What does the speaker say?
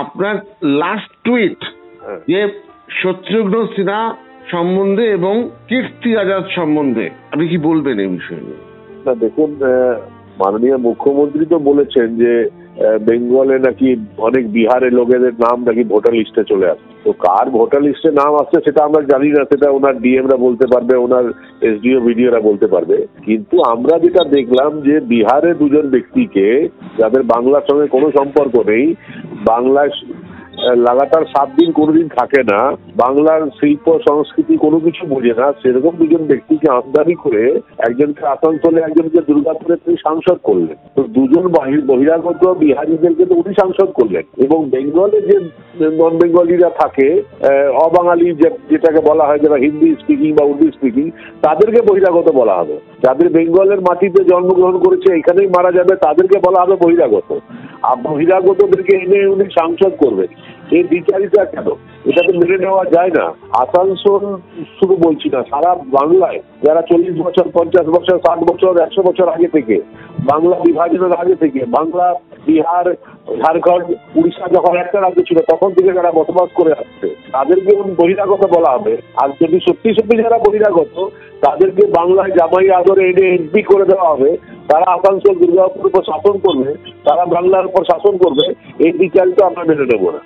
আপনার last tweet যে শত্রুঘ্ন সিনহা সম্বন্ধে এবং কীর্তি আজাদ সম্বন্ধে আপনি কি বলবেন এই বিষয়ে? না দেখুন, মাননীয় মুখ্যমন্ত্রী তো বলেছেন যে বেঙ্গলে নাকি অনেক বিহারের লোকেদের নাম নাকি ভোটার লিস্টে চলে আসছে। তো কার ভোটার লিস্টে নাম আসছে সেটা আমরা জানি না, সেটা ওনার ডিএমরা বলতে পারবে, ওনার এসডিও ভিডিওরা বলতে পারবে। কিন্তু আমরা যেটা দেখলাম যে বিহারে দুজন ব্যক্তিকে, যাদের বাংলার সঙ্গে কোনো সম্পর্ক নেই, বাংলায় লাগাতার 7 দিন কোনোদিন থাকে না, বাংলার শিল্প সংস্কৃতি কোনো কিছু বোঝে না, সেরকম দুজন ব্যক্তিকে আমদানি করে একজনকে আসানসোলে, একজনকে দুর্গাপুরে তিনি সাংসদ করলেন। তো দুজন বহিরাগত বিহারিদেরকে তো উনি সাংসদ করলেন, এবং বেঙ্গলে যে নন বেঙ্গলিরা থাকে, অবাঙালি যেটাকে বলা হয়, যারা হিন্দি স্পিকিং বা উর্দু স্পিকিং, তাদেরকে বহিরাগত বলা হবে। যাদের বেঙ্গলের মাটিতে জন্মগ্রহণ করেছে, এখানেই মারা যাবে, তাদেরকে বলা হবে বহিরাগত। আর বহিরাগতদেরকে এনে উনি সাংসদ করবেন, এই বিচারিতা কেন? এটা তো মেনে নেওয়া যায় না। আসানসোল শুধু বলছি না, সারা বাংলায় যারা 40 বছর, 50 বছর, 60 বছর, 100 বছর আগে থেকে, বাংলা বিভাজনের আগে থেকে, বাংলা, বিহার, ঝাড়খণ্ড, উড়িষ্যা যখন একটা রাজ্য ছিল তখন থেকে যারা বসবাস করে আসছে, তাদেরকে বহিরাগত বলা হবে। আর যদি সত্যি সত্যি যারা বহিরাগত, তাদেরকে বাংলায় জামাই আদরে এনে এমপি করে দেওয়া হবে, তারা আসানসোল, দুর্গাপুরের উপর শাসন করবে, তারা বাংলার উপর শাসন করবে, এই বিচারিতা আমরা মেনে নেবো না।